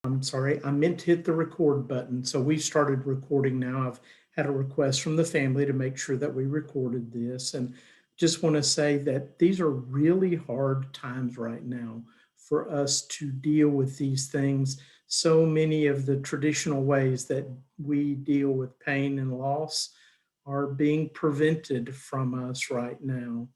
I'm sorry, I meant to hit the record button. So we started recording now. I've had a request from the family to make sure that we recorded this. And just want to say that these are really hard times right now for us to deal with these things. So many of the traditional ways that we deal with pain and loss are being prevented from us right now.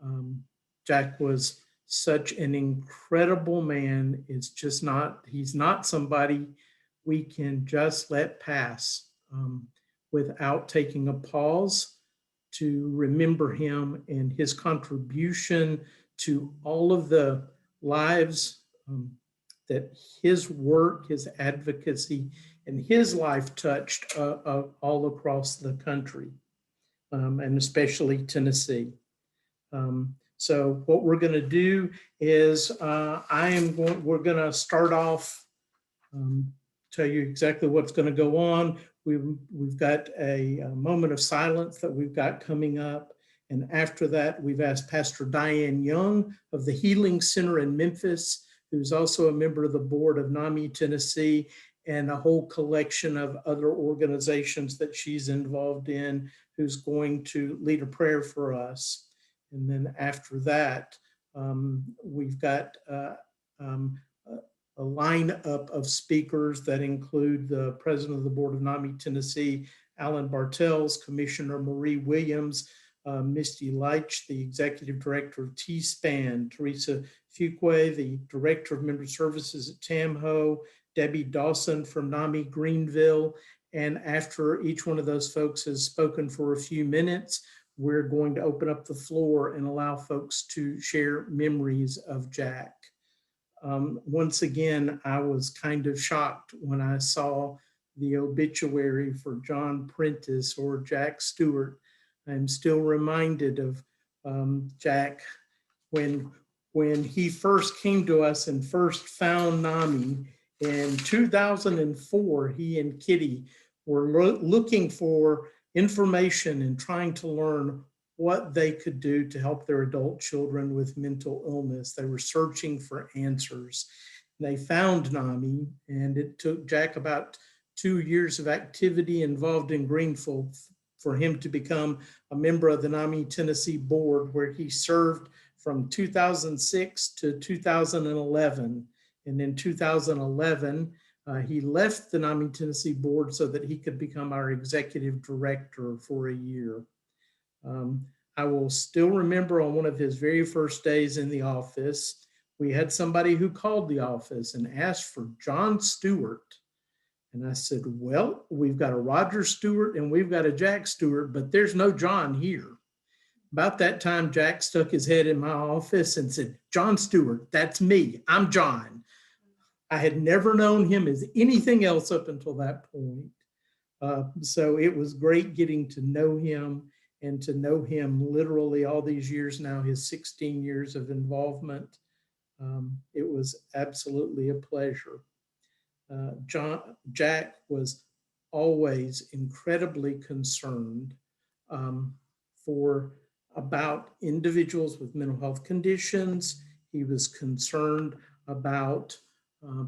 Um, Jack was such an incredible man. He's not somebody we can just let pass without taking a pause to remember him and his contribution to all of the lives that his work, his advocacy, and his life touched all across the country, and especially Tennessee. So what we're going to do is we're going to start off, tell you exactly what's going to go on. We've got a moment of silence that we've got coming up. And after that, we've asked Pastor Diane Young of the Healing Center in Memphis, who's also a member of the board of NAMI Tennessee, and a whole collection of other organizations that she's involved in, who's going to lead a prayer for us. And then after that, we've got um, a lineup of speakers that include the president of the board of NAMI Tennessee, Alan Bartels, Commissioner Marie Williams, Misty Leitch, the executive director of T-SPAN, Teresa Fuqua, the director of member services at TAMHO, Debbie Dawson from NAMI Greenville. And after each one of those folks has spoken for a few minutes, we're going to open up the floor and allow folks to share memories of Jack. Once again, I was kind of shocked when I saw the obituary for John Prentice or Jack Stewart. I'm still reminded of Jack when he first came to us and first found NAMI in 2004. He and Kitty were looking for information and trying to learn what they could do to help their adult children with mental illness. They were searching for answers. They found NAMI, and it took Jack about 2 years of activity involved in Greenville for him to become a member of the NAMI Tennessee board, where he served from 2006 to 2011. And in 2011, he left the NAMI Tennessee board so that he could become our executive director for a year. I will still remember on one of his very first days in the office, we had somebody who called the office and asked for John Stewart. And I said, well, we've got a Roger Stewart and we've got a Jack Stewart, but there's no John here. About that time, Jack stuck his head in my office and said, John Stewart, that's me. I'm John. I had never known him as anything else up until that point. So it was great getting to know him and to know him literally all these years now, his 16 years of involvement. It was absolutely a pleasure. Jack was always incredibly concerned about individuals with mental health conditions. He was concerned about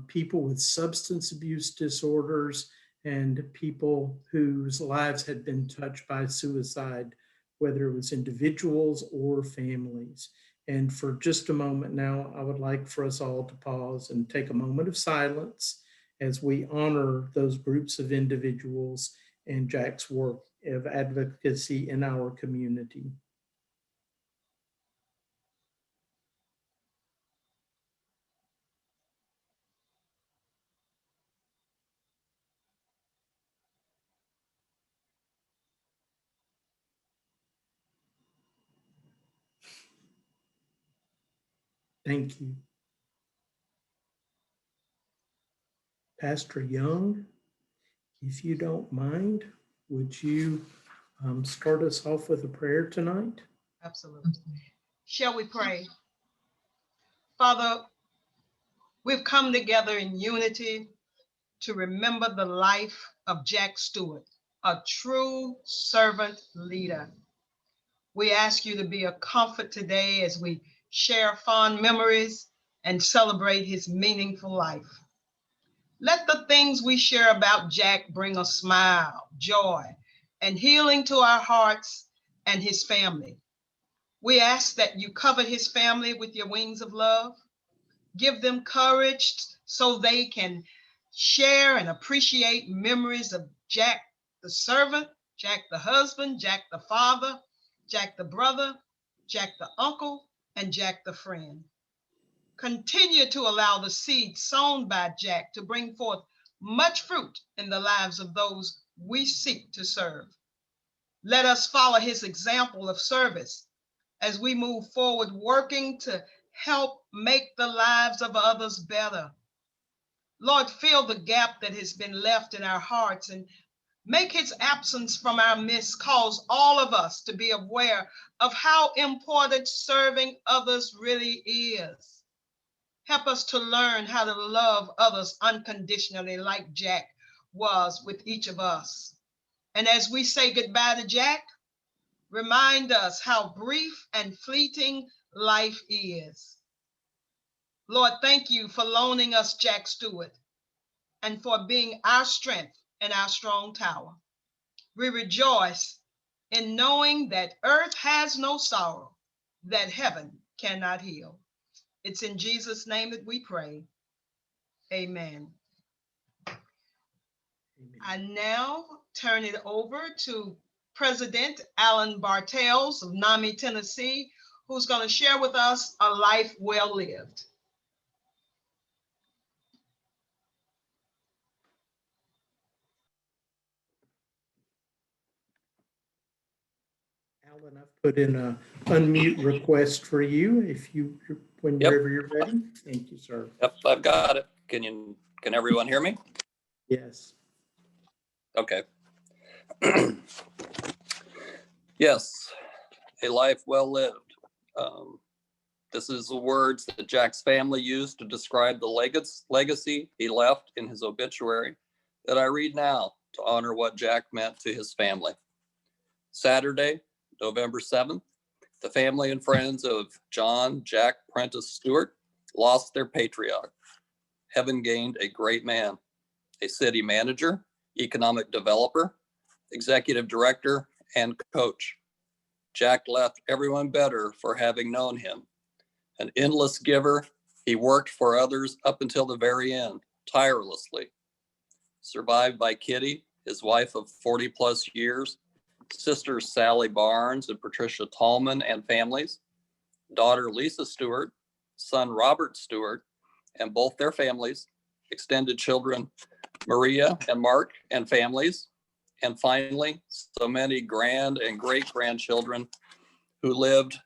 people with substance abuse disorders and people whose lives had been touched by suicide, whether it was individuals or families. And for just a moment now, I would like for us all to pause and take a moment of silence as we honor those groups of individuals and Jack's work of advocacy in our community. Thank you. Pastor Young, if you don't mind, would you start us off with a prayer tonight? Absolutely. Shall we pray? Father, we've come together in unity to remember the life of Jack Stewart, a true servant leader. We ask you to be a comfort today as we share fond memories and celebrate his meaningful life. things we share about Jack bring a smile, joy, and healing to our hearts and his family. We ask that you cover his family with your wings of love. Give them courage so they can share and appreciate memories of Jack the servant, Jack the husband, Jack the father, Jack the brother, Jack the uncle, and Jack the friend. Continue to allow the seed sown by Jack to bring forth much fruit in the lives of those we seek to serve. Let us follow his example of service as we move forward, working to help make the lives of others better. Lord, fill the gap that has been left in our hearts and make his absence from our midst cause all of us to be aware of how important serving others really is. Help us to learn how to love others unconditionally like Jack was with each of us. And as we say goodbye to Jack, remind us how brief and fleeting life is. Lord, thank you for loaning us Jack Stewart and for being our strength and our strong tower. We rejoice in knowing that earth has no sorrow, that heaven cannot heal. It's in Jesus' name that we pray. Amen. I now turn it over to President Alan Bartels of NAMI, Tennessee, who's going to share with us a life well lived. Alan, I've put in a unmute request for you if you, whenever you're ready. Thank you, sir. Yep, I've got it. Can everyone hear me? Yes. Okay. Yes, a life well lived. This is the words that Jack's family used to describe the legacy he left in his obituary that I read now to honor what Jack meant to his family. Saturday, November 7th, the family and friends of John Jack Prentice Stewart lost their patriarch. Heaven gained a great man, a city manager, economic developer, executive director, and coach. Jack left everyone better for having known him. An endless giver, he worked for others up until the very end, tirelessly. Survived by Kitty, his wife of 40 plus years, sisters Sally Barnes and Patricia Tallman and families, daughter Lisa Stewart, son Robert Stewart, and both their families, extended children Maria and Mark and families, and finally, so many grand and great grandchildren who loved,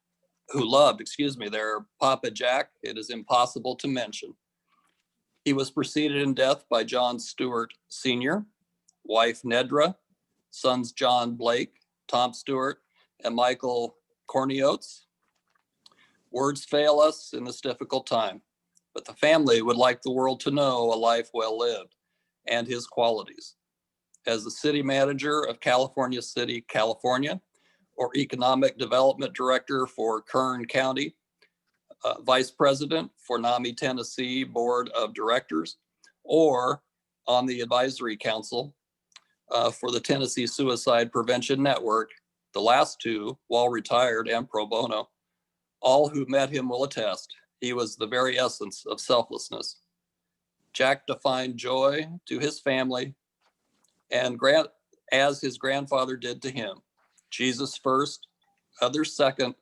their Papa Jack, it is impossible to mention. He was preceded in death by John Stewart Sr., wife Nedra, sons John Blake, Tom Stewart, and Michael Corniotes. Words fail us in this difficult time, but the family would like the world to know a life well lived and his qualities. As the city manager of California City, California, or economic development director for Kern County, vice president for NAMI Tennessee Board of Directors, or on the advisory council for the Tennessee Suicide Prevention Network, the last two while retired and pro bono. All who met him will attest he was the very essence of selflessness. Jack defined joy to his family and as his grandfather did to him. Jesus first, others second,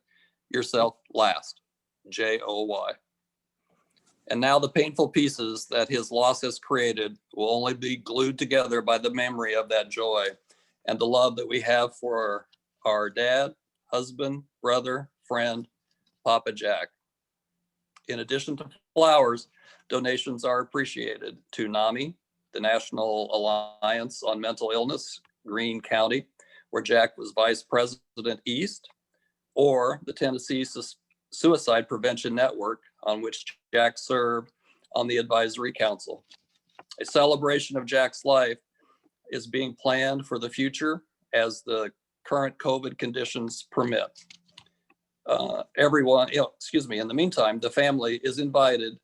yourself last. J-O-Y. And now the painful pieces that his loss has created will only be glued together by the memory of that joy and the love that we have for our dad, husband, brother, friend, Papa Jack. In addition to flowers, donations are appreciated to NAMI, the National Alliance on Mental Illness, Greene County, where Jack was Vice President East, or the Tennessee Suicide Prevention Network, on which Jack served on the advisory council. A celebration of Jack's life is being planned for the future as the current COVID conditions permit. In the meantime, the family is invited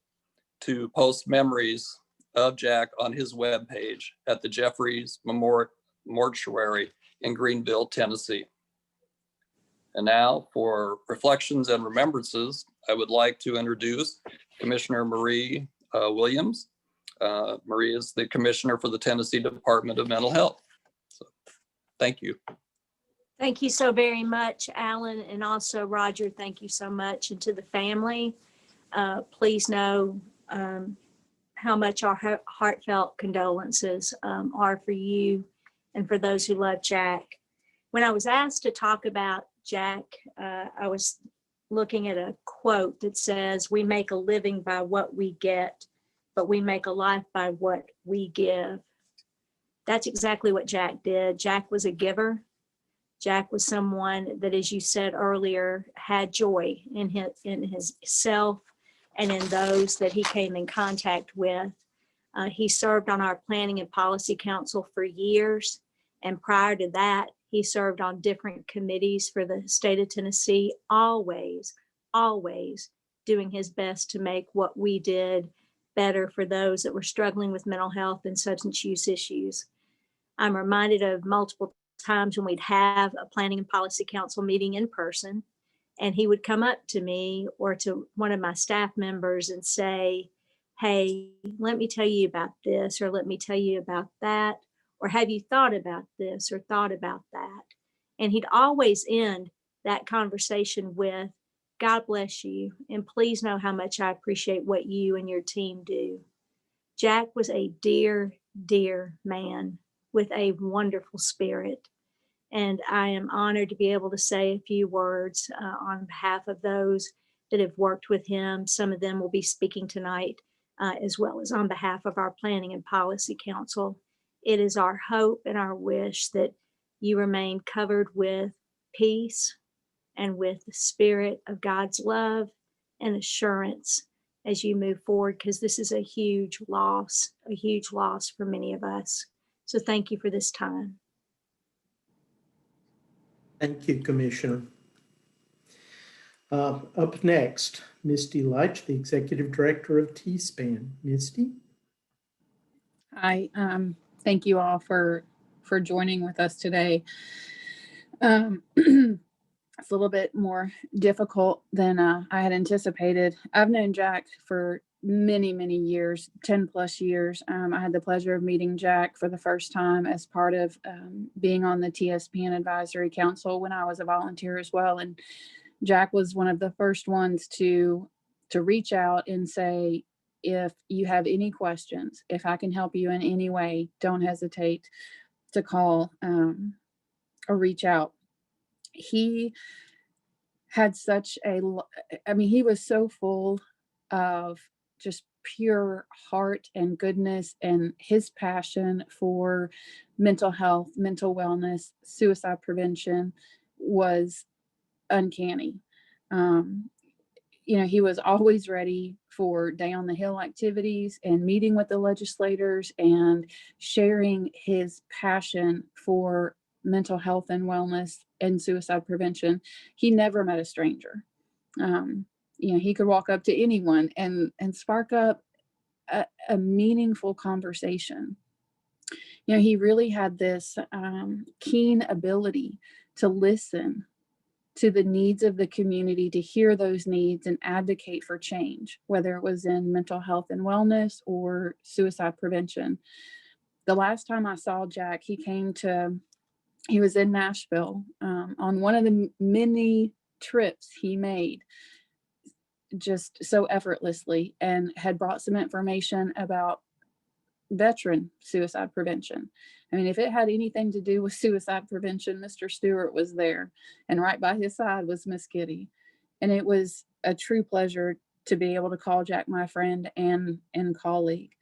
to post memories of Jack on his webpage at the Jeffries Mortuary in Greenville, Tennessee. And now for reflections and remembrances, I would like to introduce Commissioner Marie Williams. Marie is the Commissioner for the Tennessee Department of Mental Health. So, thank you. Thank you so very much, Alan, and also Roger, thank you so much. And to the family, please know how much our heartfelt condolences are for you and for those who love Jack. When I was asked to talk about Jack, I was looking at a quote that says, "We make a living by what we get, but we make a life by what we give." That's exactly what Jack did. Jack was a giver. Jack was someone that, as you said earlier, had joy in his self and in those that he came in contact with. He served on our Planning and Policy Council for years. And prior to that, he served on different committees for the state of Tennessee, always doing his best to make what we did better for those that were struggling with mental health and substance use issues. I'm reminded of multiple times when we'd have a Planning and Policy Council meeting in person, and he would come up to me or to one of my staff members and say, "Hey, let me tell you about this," or "Let me tell you about that," or "Have you thought about this or thought about that?" And he'd always end that conversation with, "God bless you, and please know how much I appreciate what you and your team do." Jack was a dear, dear man with a wonderful spirit. And I am honored to be able to say a few words on behalf of those that have worked with him. Some of them will be speaking tonight, as well as on behalf of our Planning and Policy Council. It is our hope and our wish that you remain covered with peace and with the spirit of God's love and assurance as you move forward, because this is a huge loss for many of us. So thank you for this time. Thank you, Commissioner. Up next, Misty Leitch, the Executive Director of T-SPAN. Misty? Hi, thank you all for joining with us today. It's a little bit more difficult than I had anticipated. I've known Jack for many, many years, 10 plus years. I had the pleasure of meeting Jack for the first time as part of being on the TSPN Advisory Council when I was a volunteer as well. And Jack was one of the first ones to reach out and say, if you have any questions, if I can help you in any way, don't hesitate to call or reach out. He had he was so full of just pure heart and goodness, and his passion for mental health, mental wellness, suicide prevention was uncanny. He was always ready for Day on the Hill activities and meeting with the legislators and sharing his passion for mental health and wellness and suicide prevention. He never met a stranger. He could walk up to anyone and spark up a meaningful conversation. He really had this keen ability to listen to the needs of the community, to hear those needs and advocate for change, whether it was in mental health and wellness or suicide prevention. The last time I saw Jack, he was in Nashville on one of the many trips he made just so effortlessly, and had brought some information about veteran suicide prevention. I mean, if it had anything to do with suicide prevention, Mr. Stewart was there, and right by his side was Miss Kitty. And it was a true pleasure to be able to call Jack my friend and colleague.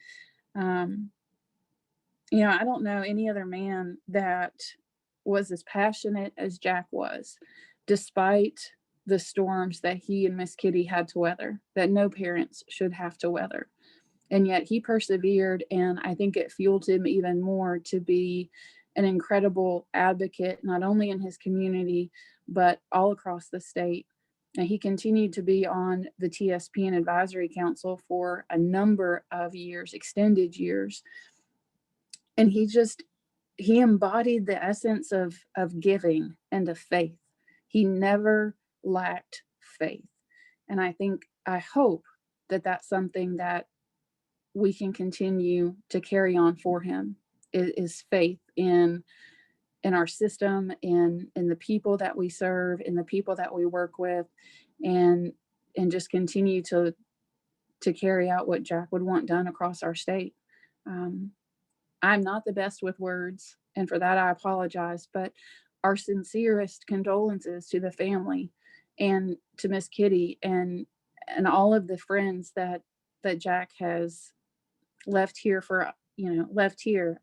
I don't know any other man that was as passionate as Jack was, despite the storms that he and Miss Kitty had to weather, that no parents should have to weather. And yet he persevered, and I think it fueled him even more to be an incredible advocate, not only in his community, but all across the state And he continued to be on the TSP and Advisory Council for a number of years, extended years. And he embodied the essence of giving and of faith. He never lacked faith. And I hope that that's something that we can continue to carry on for him, is faith in our system, in the people that we serve, in the people that we work with, and just continue to carry out what Jack would want done across our state. I'm not the best with words, and for that I apologize, but our sincerest condolences to the family and to Miss Kitty and all of the friends that Jack has left here left here.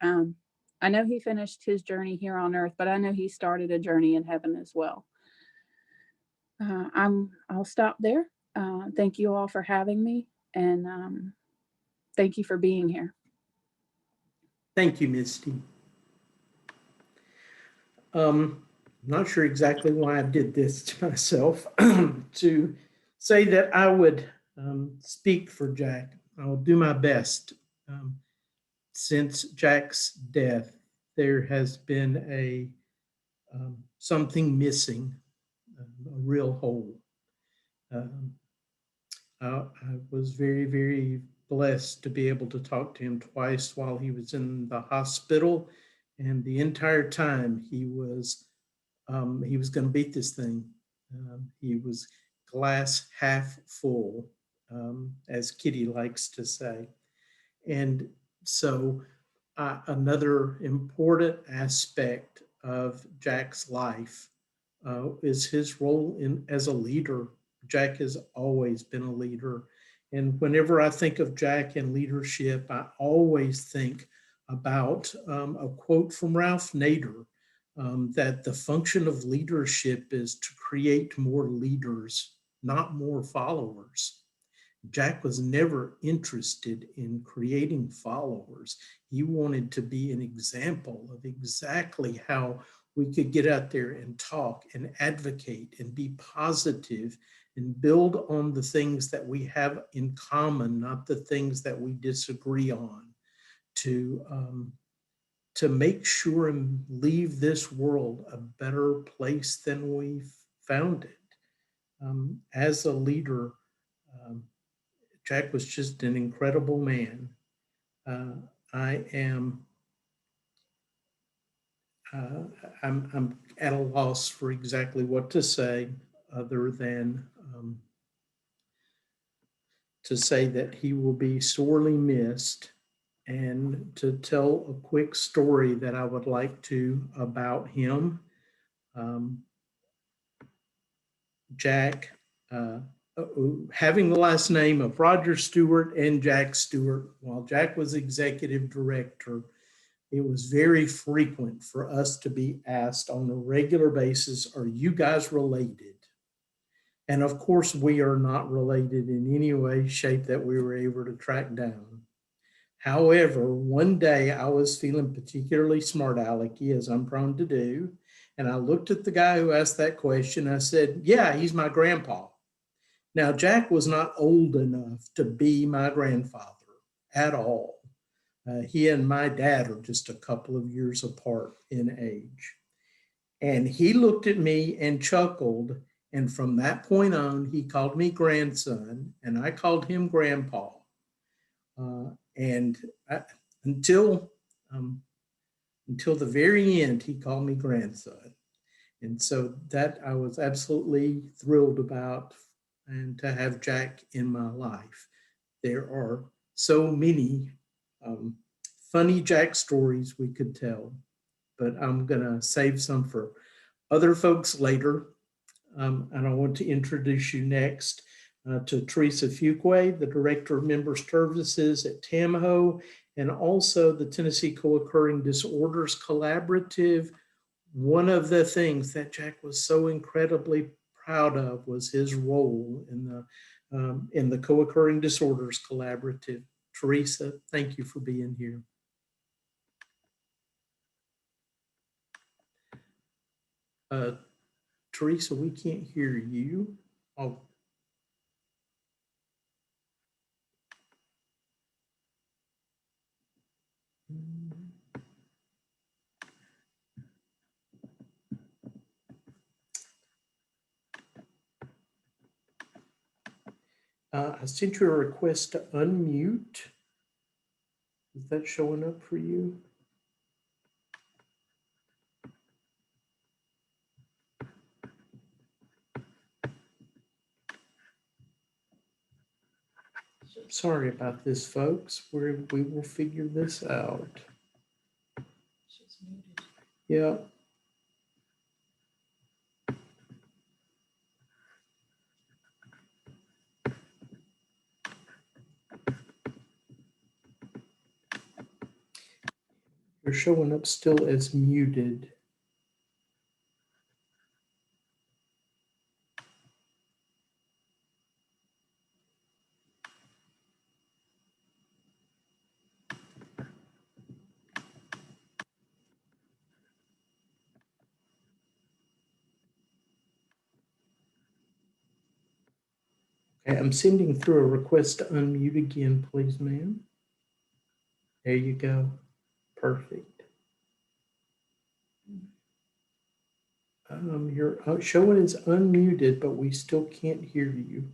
I know he finished his journey here on earth, but I know he started a journey in heaven as well. I'll stop there. Thank you all for having me, and thank you for being here. Thank you, Misty. Not sure exactly why I did this to myself to say that I would speak for Jack. I'll do my best. Since Jack's death, there has been something missing, a real hole. I was very, very blessed to be able to talk to him twice while he was in the hospital, and the entire time he was going to beat this thing. He was glass half full, as Kitty likes to say. And so another important aspect of Jack's life is his role as a leader. Jack has always been a leader. And whenever I think of Jack and leadership, I always think about a quote from Ralph Nader, that the function of leadership is to create more leaders, not more followers. Jack was never interested in creating followers. He wanted to be an example of exactly how we could get out there and talk and advocate and be positive and build on the things that we have in common, not the things that we disagree on, to make sure and leave this world a better place than we found it. As a leader, Jack was just an incredible man. I am I'm at a loss for exactly what to say, other than to say that he will be sorely missed, and to tell a quick story that I would like to about him. Um, Jack, having the last name of Roger Stewart and Jack Stewart, while Jack was executive director, it was very frequent for us to be asked on a regular basis, are you guys related? And of course, we are not related in any way, shape that we were able to track down. However, one day I was feeling particularly smart alecky, as I'm prone to do. And I looked at the guy who asked that question. I said, yeah, he's my grandpa. Now, Jack was not old enough to be my grandfather at all. He and my dad are just a couple of years apart in age. And he looked at me and chuckled. And from that point on, he called me grandson, and I called him grandpa. And until the very end, he called me grandson. And so that I was absolutely thrilled about, and to have Jack in my life. There are so many funny Jack stories we could tell, but I'm going to save some for other folks later. And I want to introduce you next to Teresa Fuqua, the Director of Member Services at TAMHO, and also the Tennessee Co-Occurring Disorders Collaborative. One of the things that Jack was so incredibly proud of was his role in the Co-Occurring Disorders Collaborative. Teresa, thank you for being here. Teresa, we can't hear you. Oh, I sent you a request to unmute. Is that showing up for you? Sorry about this, folks. We will figure this out. Yeah. You're showing up still as muted. Okay, I'm sending through a request to unmute again, please, ma'am. There you go. Perfect. You're showing as unmuted, but we still can't hear you.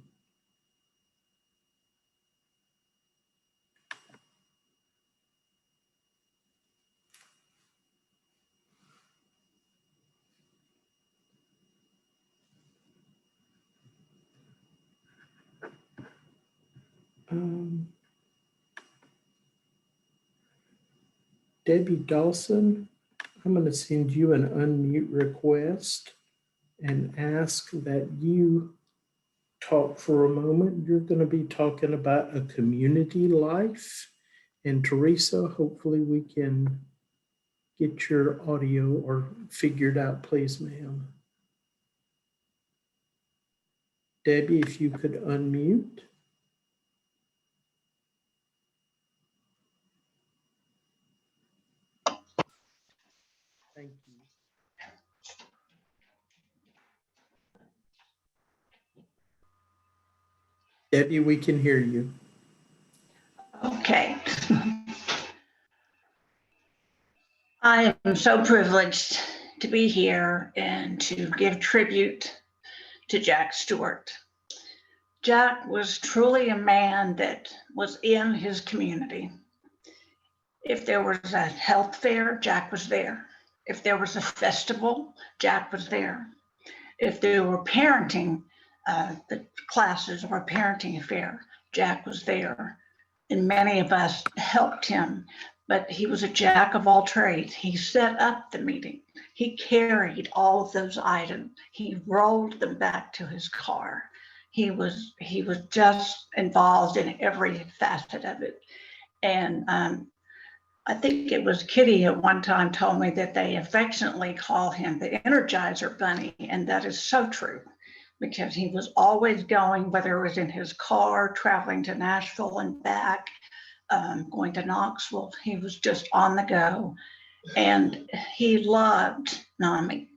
Debbie Dawson, I'm going to send you an unmute request and ask that you talk for a moment. You're going to be talking about a community life. And Teresa, hopefully we can get your audio or figured out, please, ma'am. Debbie, if you could unmute. Thank you. Debbie, we can hear you. Okay. I am so privileged to be here and to give tribute to Jack Stewart. Jack was truly a man that was in his community. If there was a health fair, Jack was there. If there was a festival, Jack was there. If there were parenting the classes or a parenting affair, Jack was there. And many of us helped him, but he was a jack of all trades. He set up the meeting. He carried all of those items. He rolled them back to his car. He was just involved in every facet of it. And I think it was Kitty at one time told me that they affectionately call him the Energizer Bunny, and that is so true, because he was always going, whether it was in his car, traveling to Nashville and back, going to Knoxville. He was just on the go, and he loved NAMI.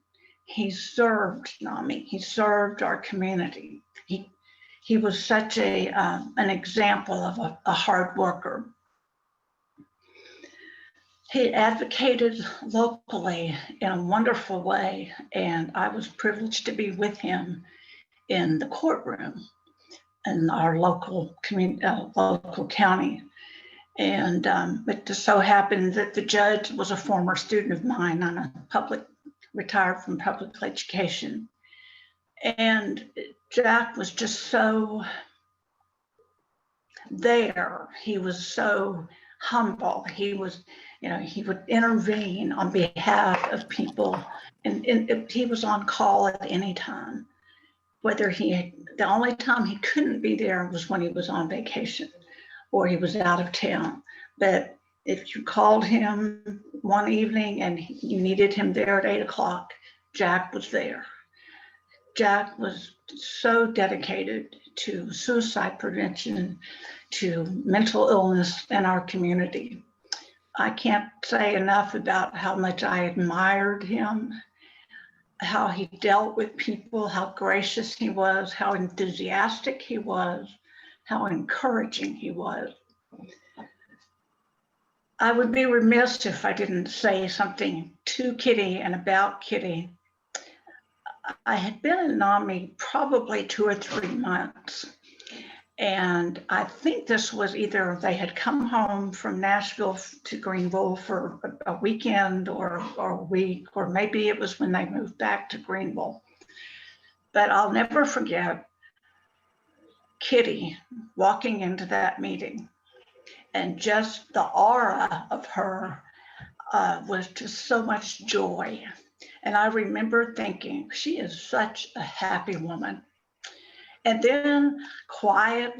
He served NAMI. He served our community. He was such an example of a hard worker. He advocated locally in a wonderful way, and I was privileged to be with him in the courtroom in our local county. And it just so happened that the judge was a former student of mine on a retired from public education. And Jack was just so there. He was so humble. He was, he would intervene on behalf of people, and he was on call at any time. The only time he couldn't be there was when he was on vacation or he was out of town. But if you called him one evening and you needed him there at 8 o'clock, Jack was there. Jack was so dedicated to suicide prevention, to mental illness in our community. I can't say enough about how much I admired him, how he dealt with people, how gracious he was, how enthusiastic he was, how encouraging he was. I would be remiss if I didn't say something to Kitty and about Kitty. I had been in NAMI probably 2 or 3 months. And I think this was either they had come home from Nashville to Greenville for a weekend or a week, or maybe it was when they moved back to Greenville. But I'll never forget Kitty walking into that meeting, and just the aura of her was just so much joy. And I remember thinking, she is such a happy woman. And then quiet,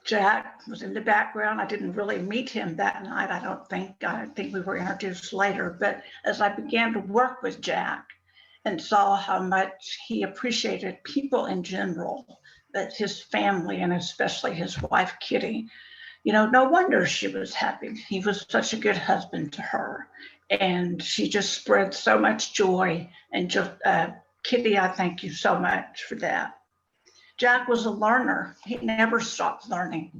Jack was in the background. I didn't really meet him that night, I don't think. I think we were introduced later. But as I began to work with Jack and saw how much he appreciated people in general, that his family and especially his wife, Kitty, you know, no wonder she was happy. He was such a good husband to her. And she just spread so much joy. And just, Kitty, I thank you so much for that. Jack was a learner. He never stopped learning.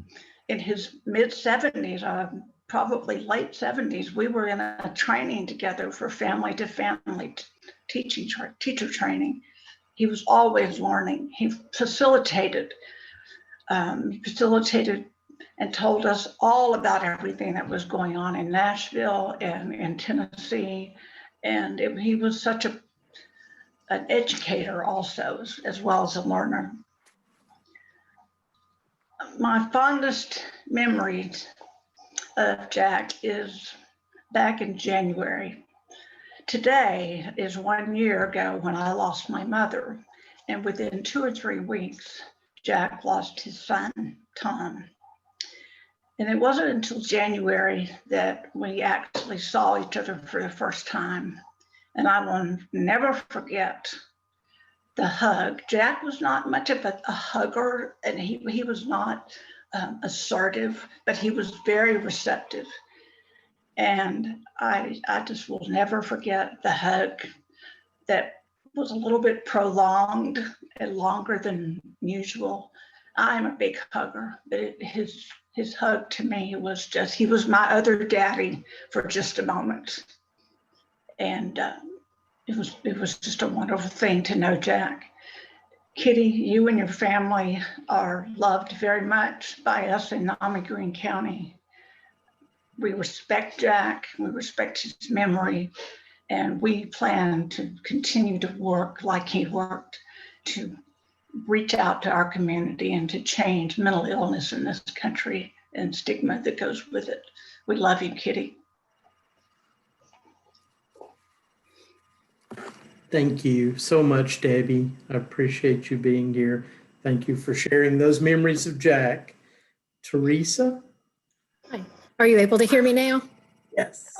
In his mid-70s, probably late 70s, we were in a training together for family-to-family teacher training. He was always learning. He facilitated and told us all about everything that was going on in Nashville and in Tennessee. And he was such an educator also, as well as a learner. My fondest memories of Jack is back in January. Today is 1 year ago when I lost my mother. And within 2 or 3 weeks, Jack lost his son, Tom. And it wasn't until January that we actually saw each other for the first time. And I will never forget the hug. Jack was not much of a hugger, and he was not assertive, but he was very receptive. And I just will never forget the hug that was a little bit prolonged and longer than usual. I'm a big hugger, but his hug to me was just, he was my other daddy for just a moment. And it was just a wonderful thing to know Jack. Kitty, you and your family are loved very much by us in NAMI Greene County. We respect Jack, we respect his memory, and we plan to continue to work like he worked to reach out to our community and to change mental illness in this country and stigma that goes with it. We love you, Kitty. Thank you so much, Debbie. I appreciate you being here. Thank you for sharing those memories of Jack. Teresa? Hi. Are you able to hear me now? Yes.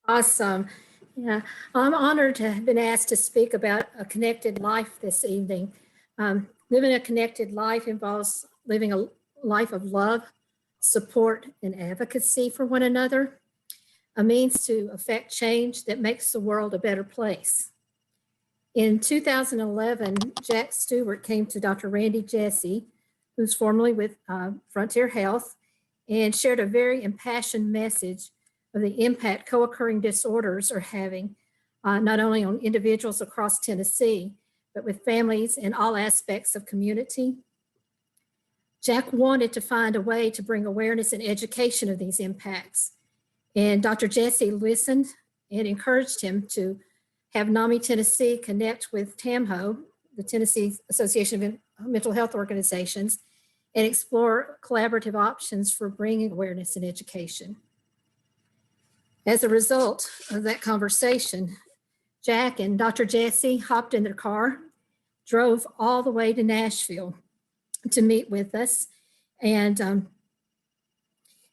Awesome. Yeah, I'm honored to have been asked to speak about a connected life this evening. Living a connected life involves living a life of love, support, and advocacy for one another, a means to affect change that makes the world a better place. In 2011, Jack Stewart came to Dr. Randy Jesse, who's formerly with Frontier Health, and shared a very impassioned message of the impact co-occurring disorders are having, not only on individuals across Tennessee, but with families in all aspects of community. Jack wanted to find a way to bring awareness and education of these impacts. And Dr. Jesse listened and encouraged him to have NAMI Tennessee connect with TAMHO, the Tennessee Association of Mental Health Organizations, and explore collaborative options for bringing awareness and education. As a result of that conversation, Jack and Dr. Jesse hopped in their car, drove all the way to Nashville to meet with us. And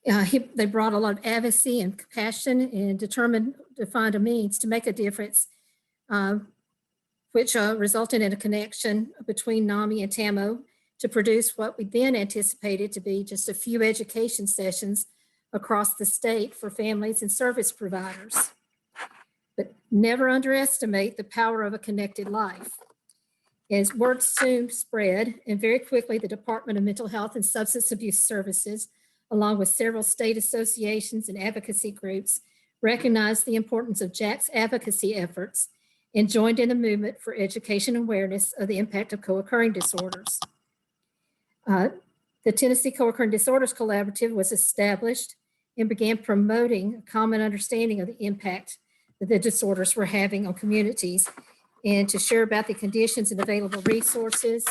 they brought a lot of advocacy and compassion and determined to find a means to make a difference, which resulted in a connection between NAMI and TAMO to produce what we then anticipated to be just a few education sessions across the state for families and service providers. But Never underestimate the power of a connected life. As word soon spread, and very quickly, the Department of Mental Health and Substance Abuse Services, along with several state associations and advocacy groups, recognized the importance of Jack's advocacy efforts and joined in the movement for education awareness of the impact of co-occurring disorders. The Tennessee Co-occurring Disorders Collaborative was established and began promoting a common understanding of the impact that the disorders were having on communities, and to share about the conditions and available resources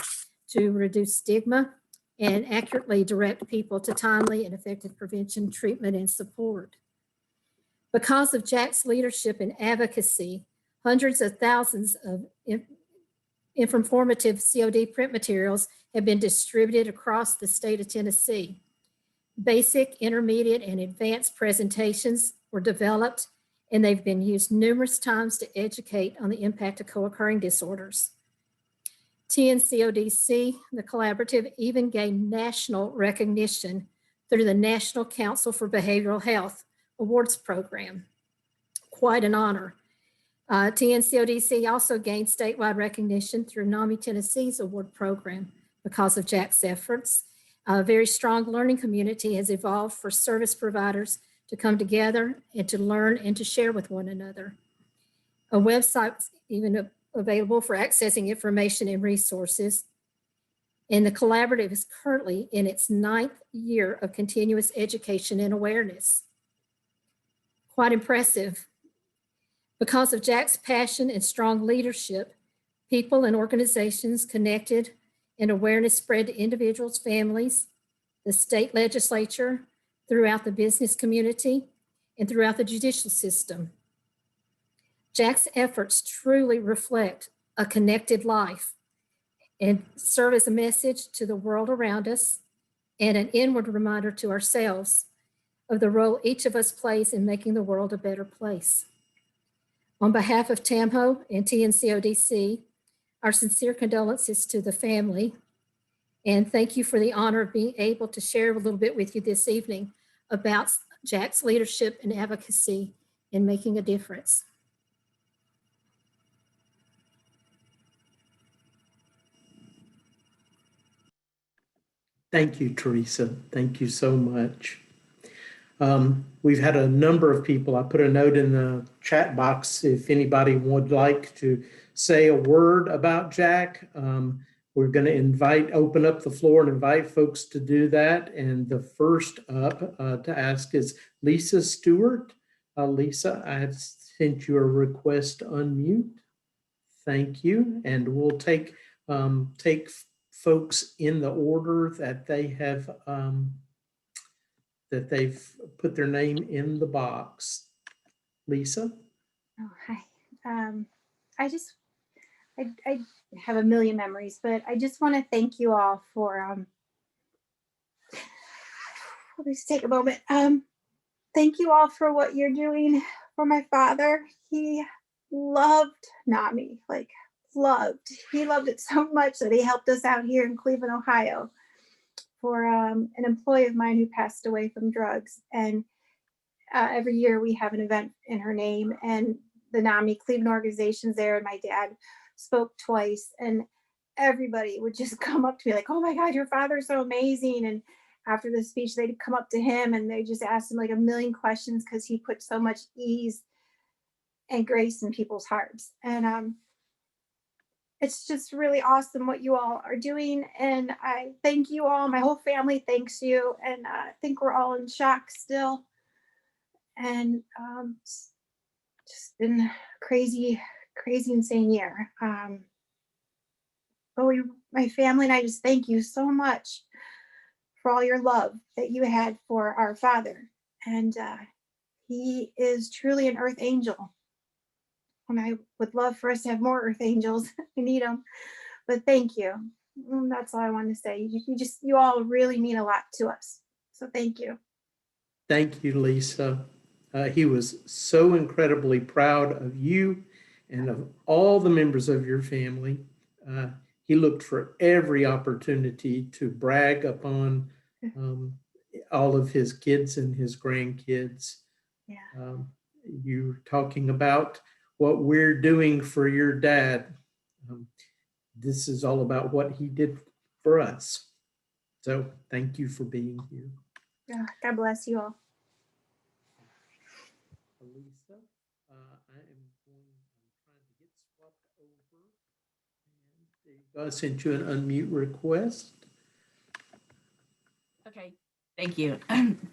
to reduce stigma and accurately direct people to timely and effective prevention, treatment, and support. Because of Jack's leadership and advocacy, hundreds of thousands of informative COD print materials have been distributed across the state of Tennessee. Basic, intermediate, and advanced presentations were developed, and they've been used numerous times to educate on the impact of co-occurring disorders. TNCODC, the collaborative, even gained national recognition through the National Council for Behavioral Health Awards Program. Quite an honor. TNCODC also gained statewide recognition through NAMI Tennessee's award program because of Jack's efforts. A very strong learning community has evolved for service providers to come together and to learn and to share with one another. A website is even available for accessing information and resources. And the collaborative is currently in its 9th year of continuous education and awareness. Quite impressive. Because of Jack's passion and strong leadership, people and organizations connected and awareness spread to individuals, families, the state legislature, throughout the business community, and throughout the judicial system. Jack's efforts truly reflect a connected life and serve as a message to the world around us and an inward reminder to ourselves of the role each of us plays in making the world a better place. On behalf of TAMHO and TNCODC, our sincere condolences to the family, and thank you for the honor of being able to share a little bit with you this evening about Jack's leadership and advocacy in making a difference. Thank you, Teresa. Thank you so much. We've had a number of people. I put a note in the chat box if anybody would like to say a word about Jack. We're going to open up the floor and invite folks to do that. And the first up to ask is Lisa Stewart. Lisa, I have sent you a request to unmute. Thank you. And we'll take folks in the order that they have that they've put their name in the box. Lisa? Oh, hi. I have a million memories, but I just want to thank you all for, let's take a moment. Thank you all for what you're doing for my father. He loved NAMI, he loved it so much that he helped us out here in Cleveland, Ohio for an employee of mine who passed away from drugs. And every year we have an event in her name, and the NAMI Cleveland organization's there, and my dad spoke twice, and everybody would just come up to me like, oh my God, your father's so amazing. And after the speech, they'd come up to him and they just asked him like a million questions because he put so much ease and grace in people's hearts. And it's just really awesome what you all are doing. And I thank you all. My whole family thanks you. And I think we're all in shock still. And it's just been a crazy, insane year. But my family and I just thank you so much for all your love that you had for our father. And he is truly an earth angel. And I would love for us to have more earth angels. We need them. But thank you. And that's all I want to say. You all really mean a lot to us. So thank you. Thank you, Lisa. He was so incredibly proud of you and of all the members of your family. He looked for every opportunity to brag upon all of his kids and his grandkids. Yeah. You're talking about what we're doing for your dad. This is all about what he did for us. So thank you for being here. God bless you all. Elisa, I am trying to get swapped over. And there you go. I sent you an unmute request. Okay, thank you.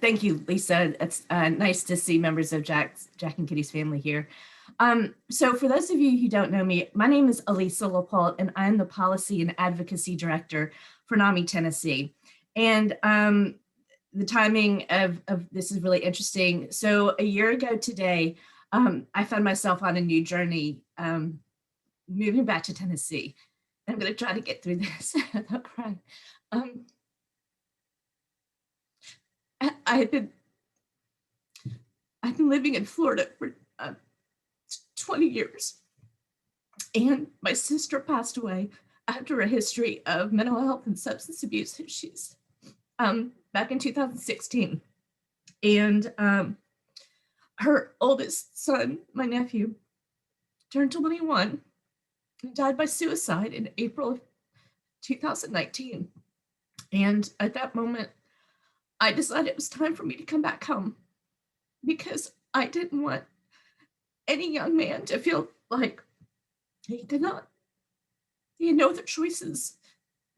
Thank you, Lisa. It's nice to see members of Jack and Kitty's family here. So for those of you who don't know me, my name is Elisa Laporte, and I'm the Policy and Advocacy Director for NAMI Tennessee. And the timing of this is really interesting. So a year ago today, I found myself on a new journey, moving back to Tennessee. I'm going to try to get through this without crying. I've been living in Florida for 20 years, and my sister passed away after a history of mental health and substance abuse issues back in 2016. And her oldest son, my nephew, turned 21 and died by suicide in April of 2019. And at that moment, I decided it was time for me to come back home because I didn't want any young man to feel like he had no other choices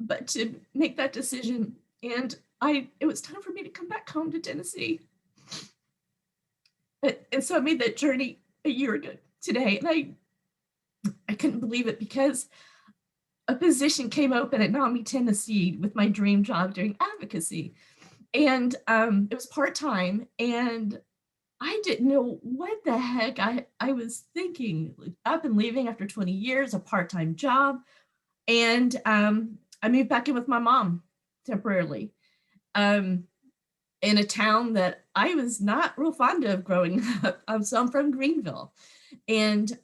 but to make that decision. And it was time for me to come back home to Tennessee. And so I made that journey a year ago today, and I couldn't believe it because a position came open at NAMI Tennessee with my dream job doing advocacy. And it was part-time, and I didn't know what the heck I was thinking. I've been leaving after 20 years, a part-time job. And I moved back in with my mom temporarily in a town that I was not real fond of growing up. So I'm from Greenville. And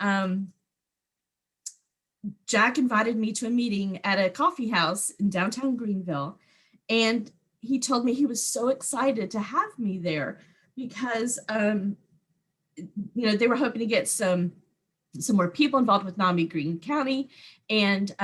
Jack invited me to a meeting at a coffee house in downtown Greenville. And he told me he was so excited to have me there because they were hoping to get some more people involved with NAMI Greene County. And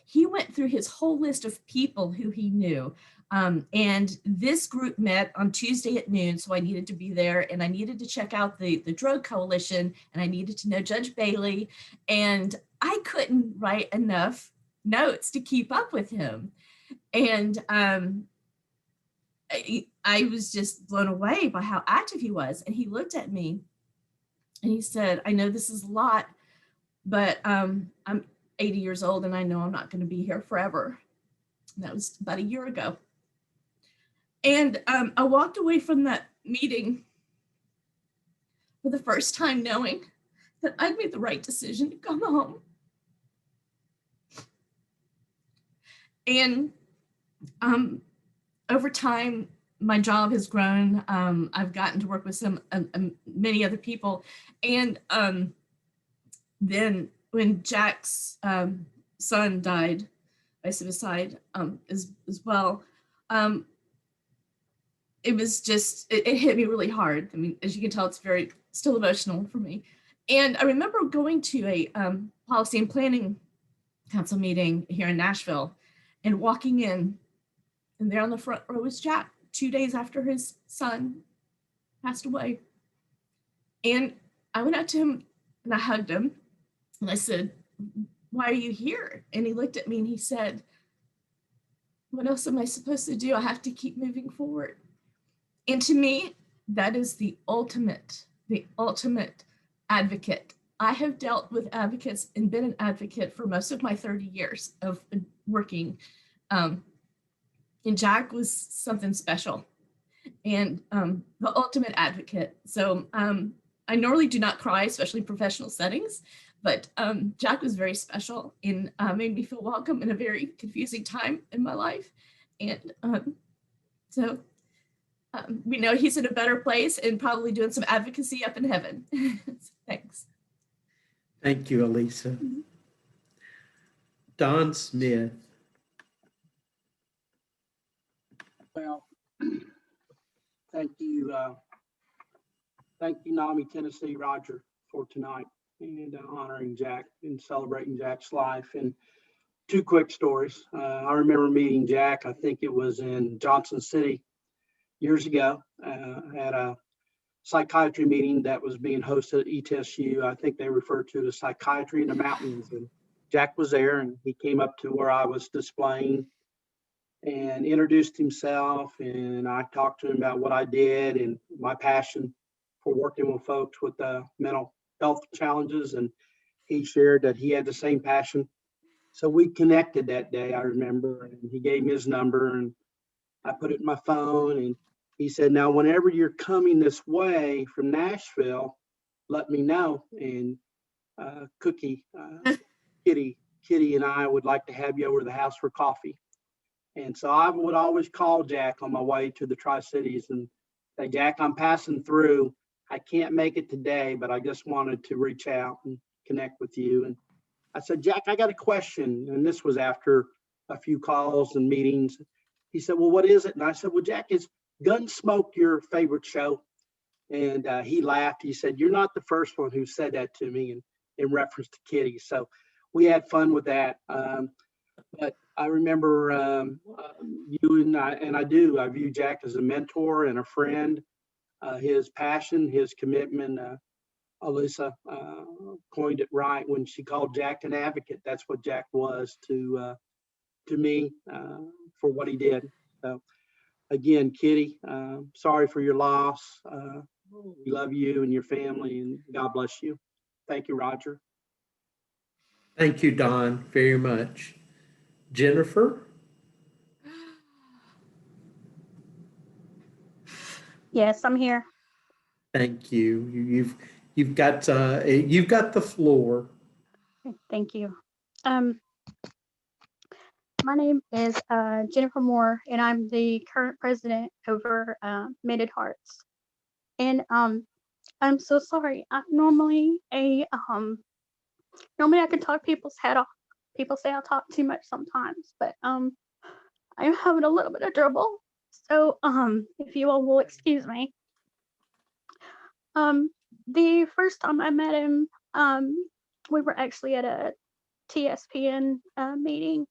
he went through his whole list of people who he knew. And this group met on Tuesday at noon. So I needed to be there, and I needed to check out the drug coalition, and I needed to know Judge Bailey. And I couldn't write enough notes to keep up with him. And I was just blown away by how active he was. And he looked at me and he said, I know this is a lot, but I'm 80 years old and I know I'm not going to be here forever. And that was about a year ago. And I walked away from that meeting for the first time knowing that I'd made the right decision to come home. And over time, my job has grown. I've gotten to work with many other people. And then when Jack's son died by suicide as well, it was just, it hit me really hard. I mean, as you can tell, it's very still emotional for me. And I remember going to a policy and planning council meeting here in Nashville and walking in, and there on the front row was Jack 2 days after his son passed away. And I went out to him and I hugged him and I said, why are you here? And he looked at me and he said, what else am I supposed to do? I have to keep moving forward. And to me, that is the ultimate advocate. I have dealt with advocates and been an advocate for most of my 30 years of working. And Jack was something special and the ultimate advocate. So I normally do not cry, especially in professional settings, but Jack was very special and made me feel welcome in a very confusing time in my life. And so we know he's in a better place and probably doing some advocacy up in heaven. Thanks. Thank you, Elisa. Mm-hmm. Don Smith. Well, thank you, NAMI Tennessee, Roger, for tonight. and honoring Jack and celebrating Jack's life. And two quick stories. I remember meeting Jack, I think it was in Johnson City years ago, at a psychiatry meeting that was being hosted at ETSU. I think they referred to it as Psychiatry in the Mountains. And Jack was there, and he came up to where I was displaying and introduced himself. And I talked to him about what I did and my passion for working with folks with mental health challenges. And he shared that he had the same passion. So we connected that day, I remember, and he gave me his number, and I put it in my phone. And he said, now, whenever you're coming this way from Nashville, let me know. And Kitty and I would like to have you over to the house for coffee. And so I would always call Jack on my way to the Tri-Cities and say, Jack, I'm passing through. I can't make it today, but I just wanted to reach out and connect with you. And I said, Jack, I got a question. And this was after a few calls and meetings. He said, well, what is it? And I said, well, Jack, is Gunsmoke your favorite show? And he laughed. He said, you're not the first one who said that to me in reference to Kitty. So we had fun with that. But I remember you and I view Jack as a mentor and a friend. His passion, his commitment, Alyssa coined it right when she called Jack an advocate. That's what Jack was to me for what he did. So again, Kitty, sorry for your loss. We love you and your family, and God bless you. Thank you, Roger. Thank you, Don, very much. Jennifer? Yes, I'm here. Thank you. You've got the floor. Thank you. My name is Jennifer Moore, and I'm the current president over Mended Hearts. And I'm so sorry. I'm normally normally I can talk people's head off. People say I talk too much sometimes, but I'm having a little bit of trouble. So if you all will excuse me. The first time I met him, we were actually at a TSPN meeting,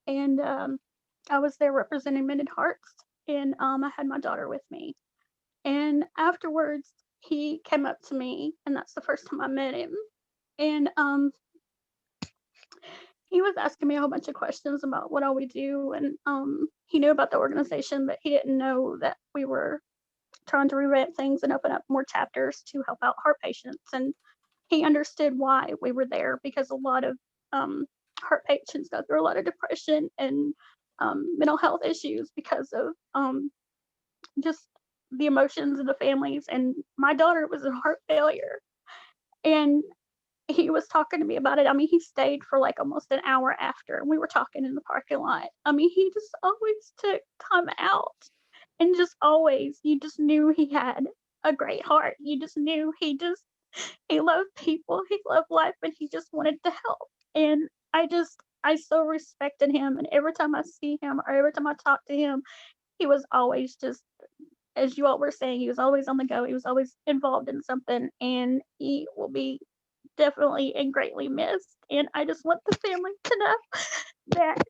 and I was there representing Mended Hearts, and I had my daughter with me. And afterwards, he came up to me, and that's the first time I met him. And he was asking me a whole bunch of questions about what all we do, and he knew about the organization, but he didn't know that we were trying to revamp things and open up more chapters to help out heart patients. And he understood why we were there, because a lot of heart patients go through a lot of depression and mental health issues because of just the emotions of the families. And my daughter was in heart failure, and he was talking to me about it. I mean, he stayed for like almost an hour after, and we were talking in the parking lot. I mean, he just always took time out, and just always, you just knew he had a great heart. You just knew he loved people, he loved life, and he just wanted to help. And I so respected him. And every time I see him or every time I talk to him, he was always just, as you all were saying, he was always on the go. He was always involved in something, and he will be definitely and greatly missed. And I just want the family to know that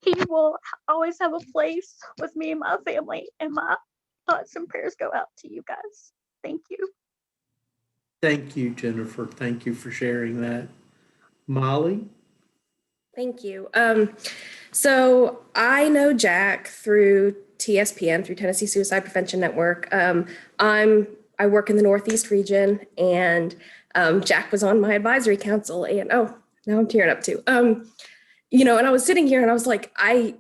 he will always have a place with me and my family, and my thoughts and prayers go out to you guys. Thank you. Thank you, Jennifer. Thank you for sharing that. Molly? Thank you. So I know Jack through TSPN, through Tennessee Suicide Prevention Network. I work in the Northeast region, and Jack was on my advisory council, and oh, now I'm tearing up too. And I was sitting here and I was like, I'm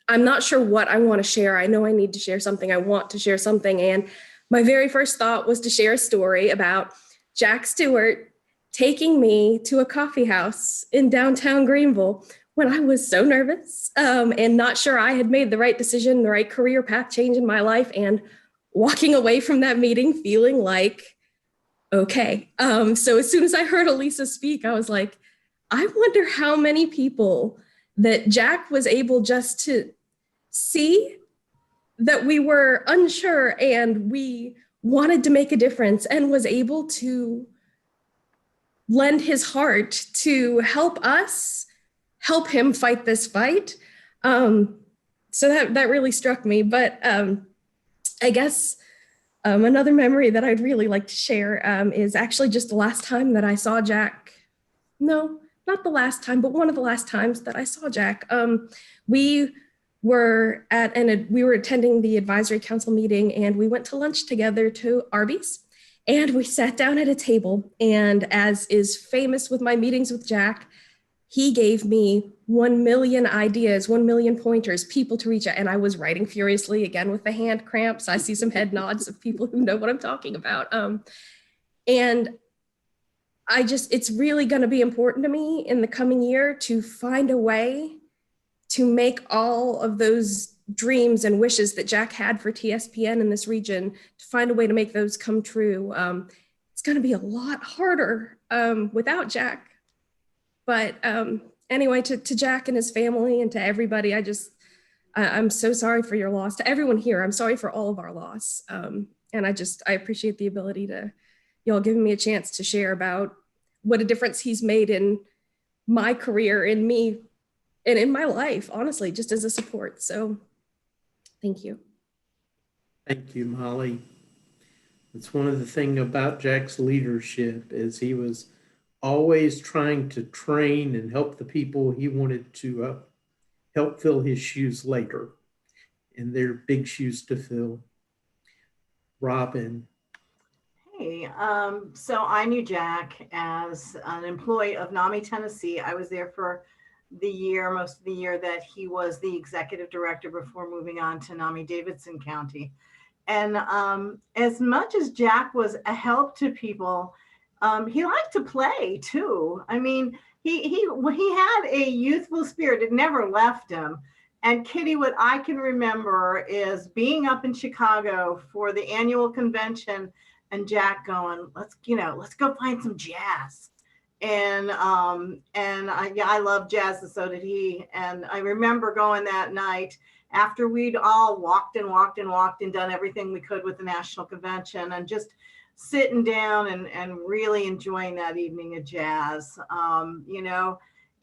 not sure what I want to share. I know I need to share something. I want to share something. And my very first thought was to share a story about Jack Stewart taking me to a coffee house in downtown Greenville when I was so nervous and not sure I had made the right decision, the right career path change in my life, and walking away from that meeting feeling like, okay. So as soon as I heard Elisa speak, I was like, I wonder how many people that Jack was able just to see that we were unsure and we wanted to make a difference, and was able to lend his heart to help us help him fight this fight. So that really struck me. But I guess another memory that I'd really like to share is actually just the last time that I saw Jack. No, not the last time, but one of the last times that I saw Jack. We were we were attending the advisory council meeting, and we went to lunch together to Arby's, and we sat down at a table. And as is famous with my meetings with Jack, he gave me 1 million ideas, 1 million pointers, people to reach out. And I was writing furiously, again with the hand cramps. I see some head nods of people who know what I'm talking about. And it's really going to be important to me in the coming year to find a way to make all of those dreams and wishes that Jack had for TSPN in this region, to find a way to make those come true. It's going to be a lot harder without Jack. But anyway, to Jack and his family and to everybody, I'm so sorry for your loss. To everyone here, I'm sorry for all of our loss. And I appreciate the ability to y'all giving me a chance to share about what a difference he's made in my career, in me, and in my life, honestly, just as a support. So thank you. Thank you, Molly. It's one of the things about Jack's leadership is he was always trying to train and help the people he wanted to help fill his shoes later. And they're big shoes to fill. Robin. Hey, so I knew Jack as an employee of NAMI, Tennessee. I was there for most of the year that he was the executive director before moving on to NAMI Davidson County. And as much as Jack was a help to people, he liked to play too. I mean, he had a youthful spirit. It never left him. And Kitty, what I can remember is being up in Chicago for the annual convention and Jack going, let's go find some jazz. And I love jazz, and so did he. And I remember going that night after we'd all walked and done everything we could with the national convention, and just sitting down and really enjoying that evening of jazz.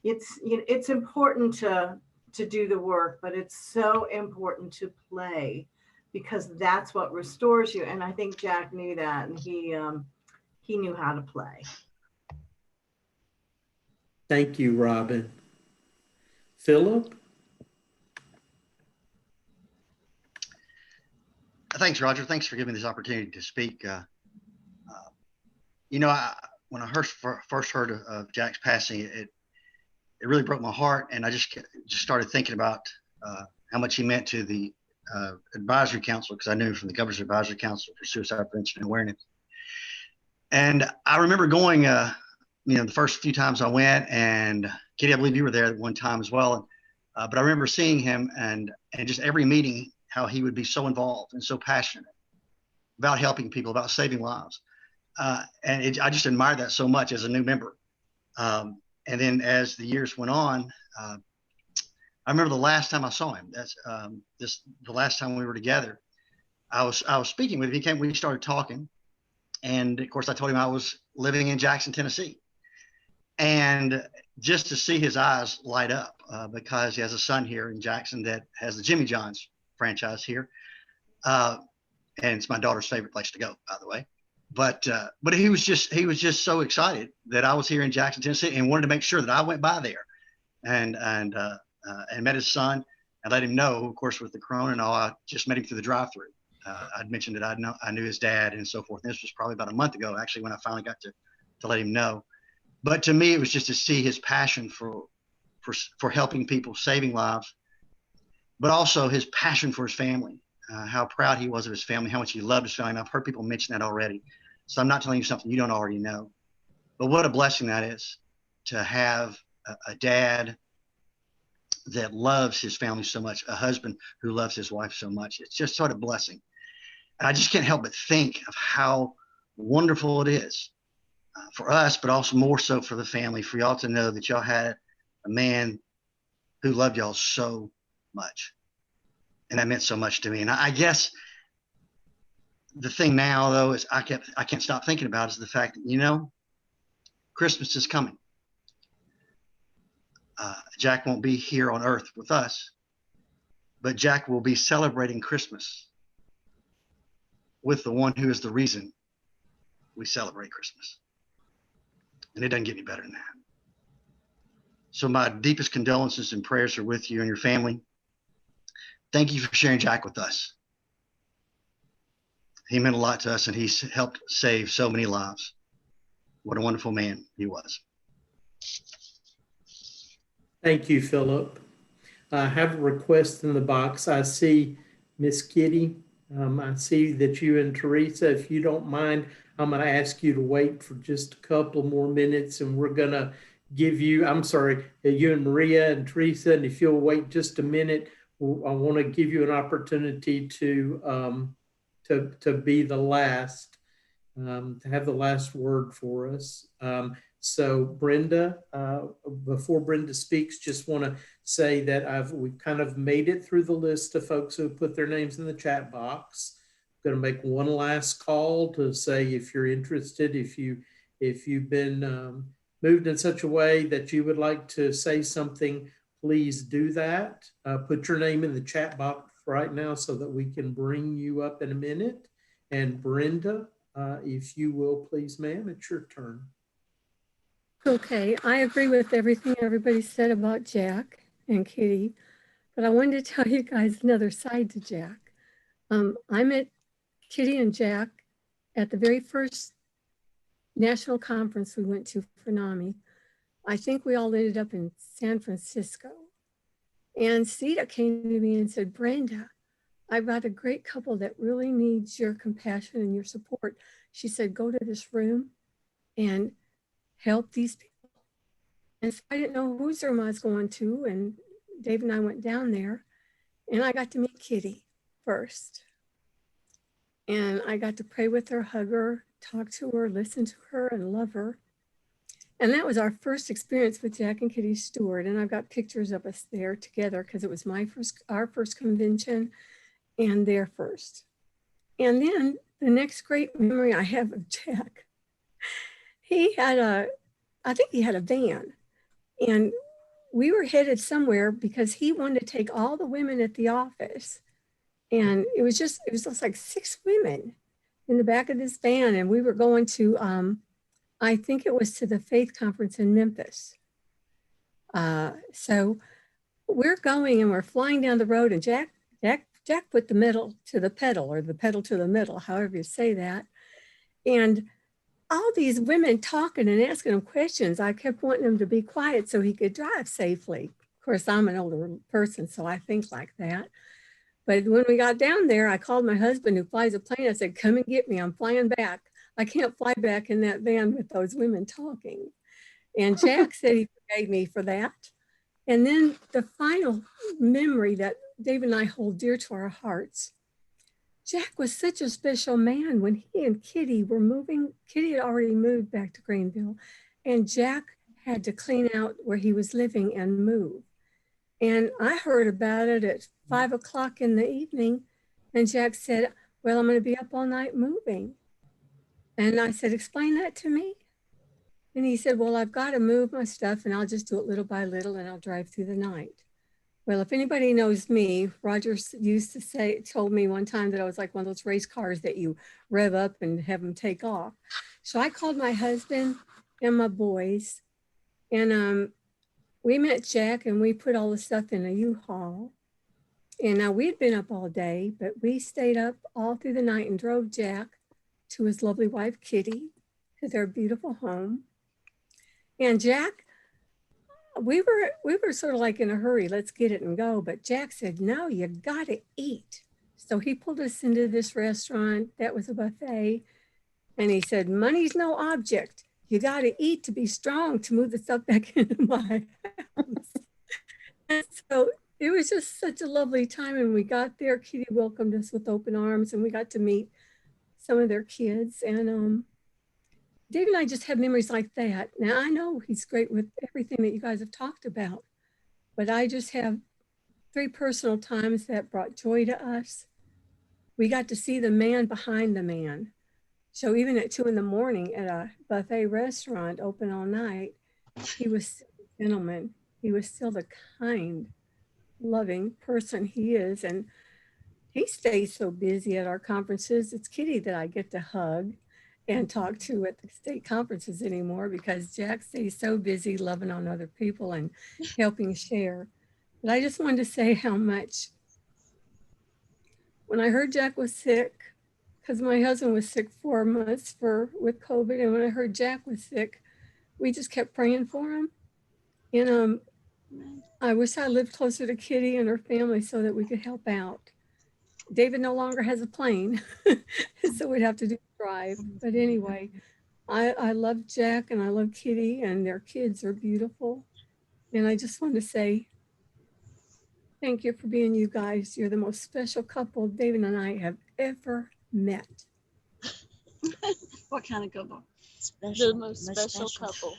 It's important to do the work, but it's so important to play, because that's what restores you. And I think Jack knew that, and he knew how to play. Thank you, Robin. Philip? Thanks, Roger. Thanks for giving me this opportunity to speak. When I first heard of Jack's passing, it really broke my heart, and I just started thinking about how much he meant to the advisory council, because I knew him from the Governor's Advisory Council for Suicide Prevention and Awareness. And I remember going, the first few times I went, and Kitty, I believe you were there at one time as well. But I remember seeing him and just every meeting, how he would be so involved and so passionate about helping people, about saving lives. I just admired that so much as a new member. And then as the years went on, I remember the last time I saw him. That's the last time we were together. I was speaking with him. We started talking, and of course I told him I was living in Jackson, Tennessee, and just to see his eyes light up because he has a son here in Jackson that has the Jimmy John's franchise here, and it's my daughter's favorite place to go, by the way. But he was just so excited that I was here in Jackson, Tennessee, and wanted to make sure that I went by there and met his son and let him know. Of course, with the corona and all, I just met him through the drive-through. I'd mentioned that I knew his dad and so forth. And this was probably about a month ago, actually, when I finally got to let him know. But to me, it was just to see his passion for helping people, saving lives, but also his passion for his family, how proud he was of his family, how much he loved his family. And I've heard people mention that already. So I'm not telling you something you don't already know. But what a blessing that is to have a dad that loves his family so much, a husband who loves his wife so much. It's just sort of blessing. And I just can't help but think of how wonderful it is for us, but also more so for the family, for y'all to know that y'all had a man who loved y'all so much. And that meant so much to me. And I guess the thing now, though, is I can't stop thinking about is the fact that, of Christmas is coming. Jack won't be here on earth with us, but Jack will be celebrating Christmas with the one who is the reason we celebrate Christmas. And it doesn't get any better than that. So my deepest condolences and prayers are with you and your family. Thank you for sharing Jack with us. He meant a lot to us, and he's helped save so many lives. What a wonderful man he was. Thank you, Philip. I have a request in the box. I see Miss Kitty. I see that you and Teresa, if you don't mind, I'm going to ask you to wait for just a couple more minutes, and we're going to give you, I'm sorry, you and Maria and Teresa, and if you'll wait just a minute, I want to give you an opportunity to be the last, to have the last word for us. So Brenda, before Brenda speaks, just want to say that we've kind of made it through the list of folks who put their names in the chat box. I'm going to make one last call to say if you're interested, if you've been moved in such a way that you would like to say something, please do that. Put your name in the chat box right now so that we can bring you up in a minute. And Brenda, if you will, please, ma'am, it's your turn. Okay, I agree with everything everybody said about Jack and Kitty, but I wanted to tell you guys another side to Jack. I met Kitty and Jack at the very first national conference we went to for NAMI. I think we all ended up in San Francisco. And Sita came to me and said, Brenda, I've got a great couple that really needs your compassion and your support. She said, go to this room and help these people. And so I didn't know whose room I was going to. And Dave and I went down there and I got to meet Kitty first. And I got to pray with her, hug her, talk to her, listen to her, and love her. And that was our first experience with Jack and Kitty Stewart. And I've got pictures of us there together because it was our first convention and their first. And then the next great memory I have of Jack, I think he had a van. And we were headed somewhere because he wanted to take all the women at the office. And it was just like 6 women in the back of this van. And we were going to, I think it was to the Faith Conference in Memphis. So we're going and we're flying down the road, and Jack put the metal to the pedal, or the pedal to the metal, however you say that. And all these women talking and asking him questions. I kept wanting him to be quiet so he could drive safely. Of course, I'm an older person, so I think like that. But when we got down there, I called my husband who flies a plane. I said, come and get me. I'm flying back. I can't fly back in that van with those women talking. And Jack said he forgave me for that. And then the final memory that Dave and I hold dear to our hearts, Jack was such a special man. When he and Kitty were moving, Kitty had already moved back to Greenville, and Jack had to clean out where he was living and move. And I heard about it at 5 o'clock in the evening, and Jack said, well, I'm going to be up all night moving. And I said, explain that to me. And he said, well, I've got to move my stuff, and I'll just do it little by little, and I'll drive through the night. Well, if anybody knows me, Roger used to told me one time that I was like one of those race cars that you rev up and have them take off. So I called my husband and my boys, and we met Jack, and we put all the stuff in a U-Haul. And now we'd been up all day, but we stayed up all through the night and drove Jack to his lovely wife, Kitty, to their beautiful home. And Jack, we were sort of like in a hurry, let's get it and go. But Jack said, no, you got to eat. So he pulled us into this restaurant that was a buffet. And he said, money's no object. You got to eat to be strong to move the stuff back into my house. And so it was just such a lovely time. And we got there, Kitty welcomed us with open arms, and we got to meet some of their kids. And Dave and I just have memories like that. Now, I know he's great with everything that you guys have talked about, but I just have 3 personal times that brought joy to us. We got to see the man behind the man. So even at 2 a.m. at a buffet restaurant open all night, he was still a gentleman. He was still the kind, loving person he is. And he stays so busy at our conferences. It's Kitty that I get to hug and talk to at the state conferences anymore, because Jack stays so busy loving on other people and helping share. But I just wanted to say how much, when I heard Jack was sick, because my husband was sick 4 months with COVID, and when I heard Jack was sick, we just kept praying for him. And I wish I lived closer to Kitty and her family so that we could help out. David no longer has a plane, so we'd have to do the drive. But anyway, I love Jack and I love Kitty, and their kids are beautiful. And I just want to say thank you for being you guys. You're the most special couple David and I have ever met. What kind of couple? Special, The most special couple.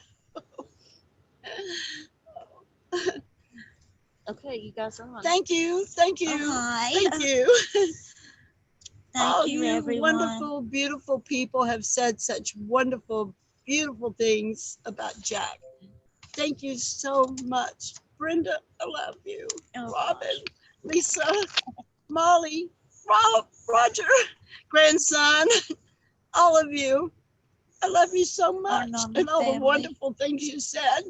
Okay, you guys are on. Thank you. Thank you. Hi. Thank you. Thank All you, everyone. wonderful, beautiful people have said such wonderful, beautiful things about Jack. Thank you so much. Brenda, I love you. Robin, Lisa, Molly, Roger, grandson, all of you. I love you so much, and all the wonderful things you said.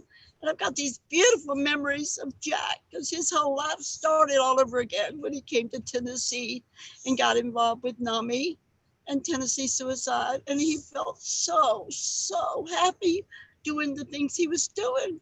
And I've got these beautiful memories of Jack, because his whole life started all over again when he came to Tennessee and got involved with NAMI and Tennessee Suicide. And he felt so, so happy doing the things he was doing.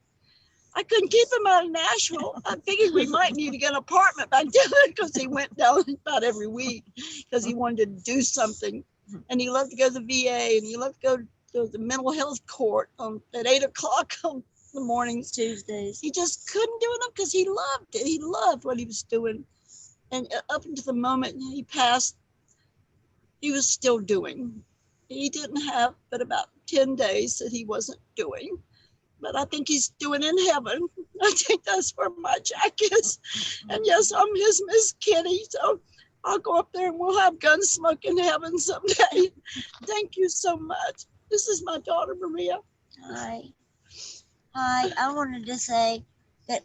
I couldn't keep him out of Nashville. I figured we might need to get an apartment back there, because he went down about every week because he wanted to do something. And he loved to go to the VA, and he loved to go to the mental health court at 8 o'clock on the mornings. Tuesdays. He just couldn't do enough because he loved it. He loved what he was doing. And up until the moment he passed, he was still doing. He didn't have but about 10 days that he wasn't doing. But I think he's doing in heaven. I think that's where my Jack is. And yes, I'm his Miss Kitty. So I'll go up there and we'll have gun smoke in heaven someday. Thank you so much. This is my daughter, Maria. Hi. Hi, I wanted to say that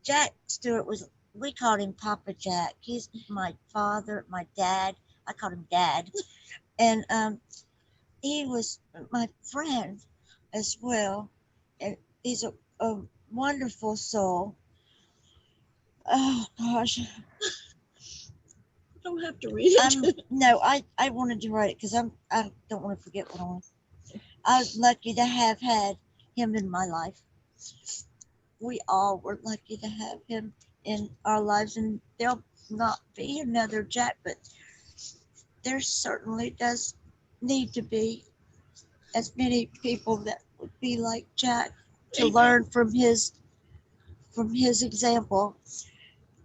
Jack Stewart we called him Papa Jack. He's my father, my dad. I called him Dad. And he was my friend as well. And he's a wonderful soul. Oh, gosh. Don't have to read it. No, I wanted to write it because I don't want to forget what I want. I was lucky to have had him in my life. We all were lucky to have him in our lives, and there'll not be another Jack, but there certainly does need to be as many people that would be like Jack to learn from his example.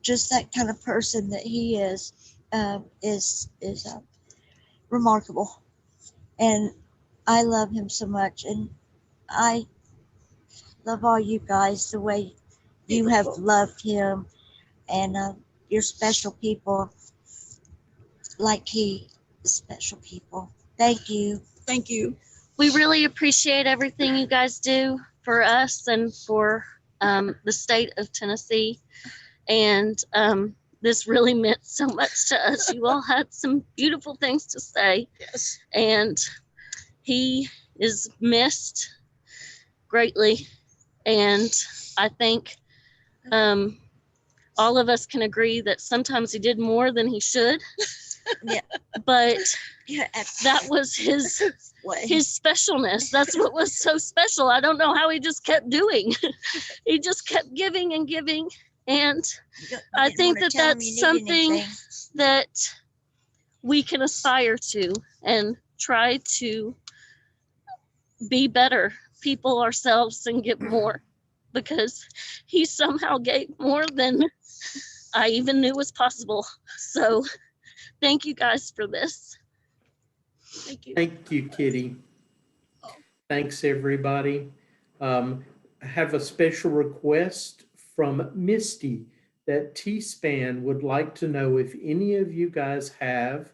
Just that kind of person that he is remarkable, and I love him so much, and I love all you guys the way you have loved him, and you're special people like he is special people. Thank you. Thank you. We really appreciate everything you guys do for us and for the state of Tennessee. And this really meant so much to us. You all had some beautiful things to say. Yes. And he is missed greatly. And I think all of us can agree that sometimes he did more than he should. Yeah. But Yeah, that was his specialness. That's what was so special. I don't know how he just kept doing. He just kept giving and giving. And I think that that's something that we can aspire to and try to be better people ourselves and give more, because he somehow gave more than I even knew was possible. So thank you guys for this. Thank you. Thank you, Kitty. Thanks, everybody. I have a special request from Misty that T-Span would like to know if any of you guys have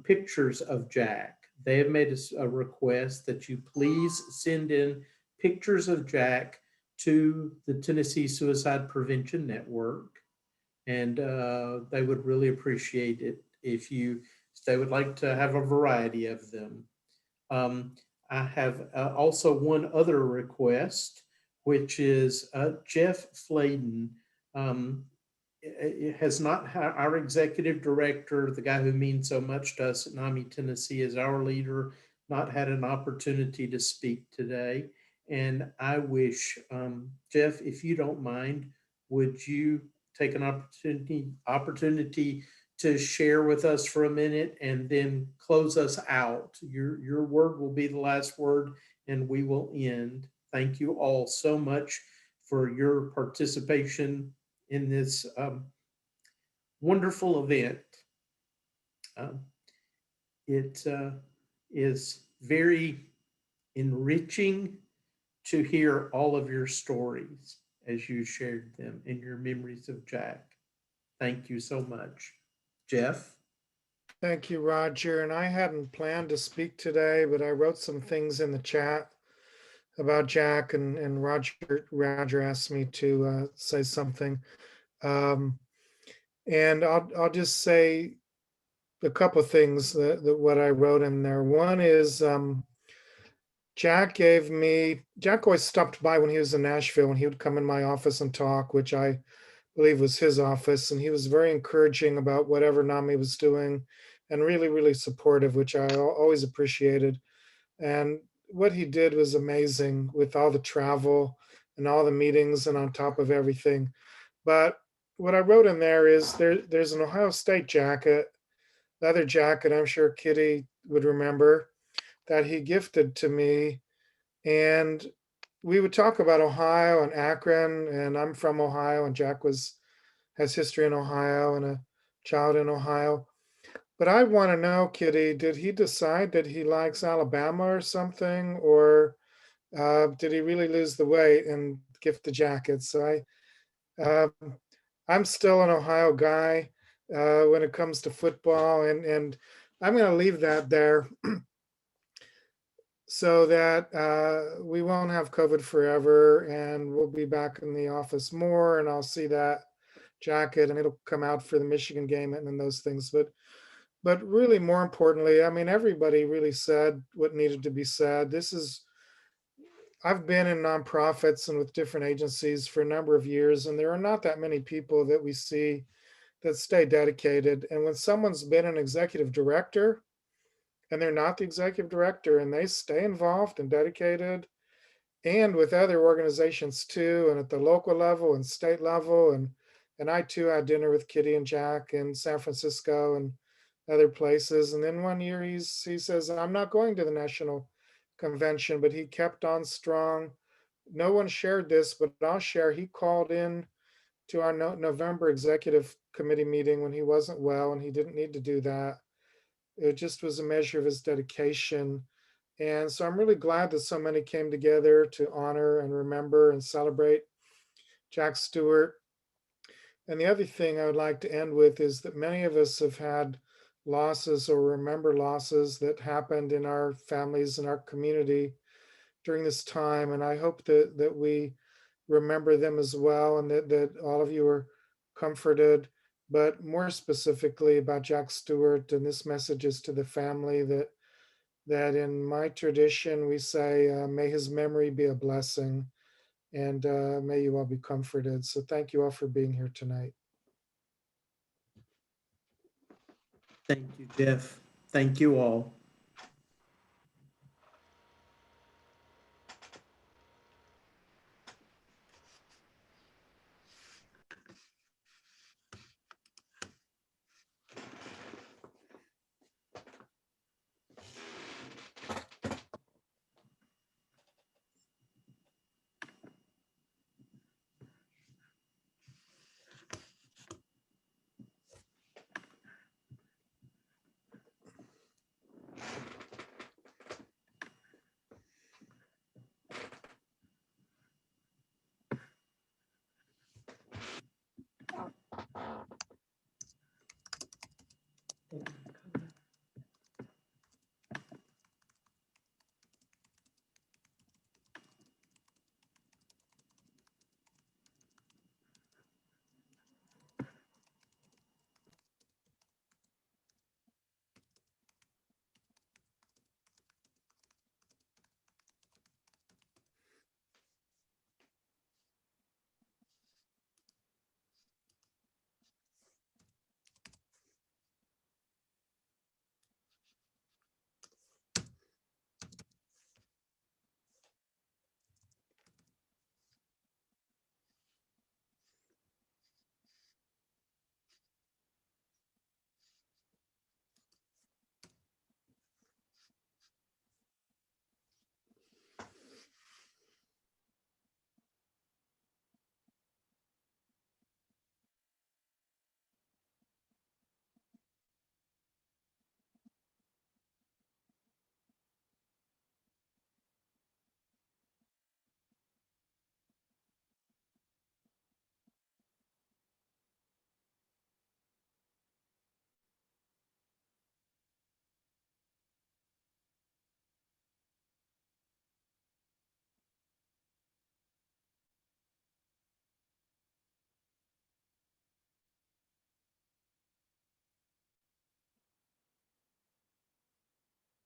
pictures of Jack they have made a request that you please send in pictures of Jack to the Tennessee Suicide Prevention Network. And they would really appreciate it if they would like to have a variety of them. I have also one other request, which is Jeff Flayden. It has not, our executive director, the guy who means so much to us at NAMI Tennessee, is our leader, not had an opportunity to speak today. And I wish, Jeff, if you don't mind, would you take an opportunity to share with us for a minute and then close us out? Your word will be the last word and we will end. Thank you all so much for your participation in this wonderful event. It is very enriching to hear all of your stories as you shared them and your memories of Jack. Thank you so much. Jeff? Thank you, Roger. And I hadn't planned to speak today, but I wrote some things in the chat about Jack, and Roger asked me to say something. And I'll just say a couple of things that what I wrote in there. One is Jack always stopped by when he was in Nashville, and he would come in my office and talk, which I believe was his office. And he was very encouraging about whatever NAMI was doing and really, really supportive, which I always appreciated. And what he did was amazing with all the travel and all the meetings and on top of everything. But what I wrote in there is there's an Ohio State jacket, leather jacket, I'm sure Kitty would remember, that he gifted to me. And we would talk about Ohio and Akron, and I'm from Ohio, and Jack has history in Ohio and a child in Ohio. But I want to know, Kitty, did he decide that he likes Alabama or something, or did he really lose the weight and gift the jacket? So I'm still an Ohio guy when it comes to football, and I'm going to leave that there so that we won't have COVID forever, and we'll be back in the office more, and I'll see that jacket, and it'll come out for the Michigan game and those things. But really, more importantly, I mean, everybody really said what needed to be said. I've been in nonprofits and with different agencies for a number of years, and there are not that many people that we see that stay dedicated. And when someone's been an executive director and they're not the executive director and they stay involved and dedicated, and with other organizations too, and at the local level and state level, and I too had dinner with Kitty and Jack in San Francisco and other places. And then one year he says, I'm not going to the national convention, but he kept on strong. No one shared this, but I'll share. He called in to our November executive committee meeting when he wasn't well, and he didn't need to do that. It just was a measure of his dedication. And so I'm really glad that so many came together to honor and remember and celebrate Jack Stewart. And the other thing I would like to end with is that many of us have had losses or remember losses that happened in our families and our community during this time. And I hope that we remember them as well, and that all of you are comforted. But more specifically about Jack Stewart, and this message is to the family that in my tradition we say, may his memory be a blessing, and may you all be comforted. So thank you all for being here tonight. Thank you, Jeff. Thank you all.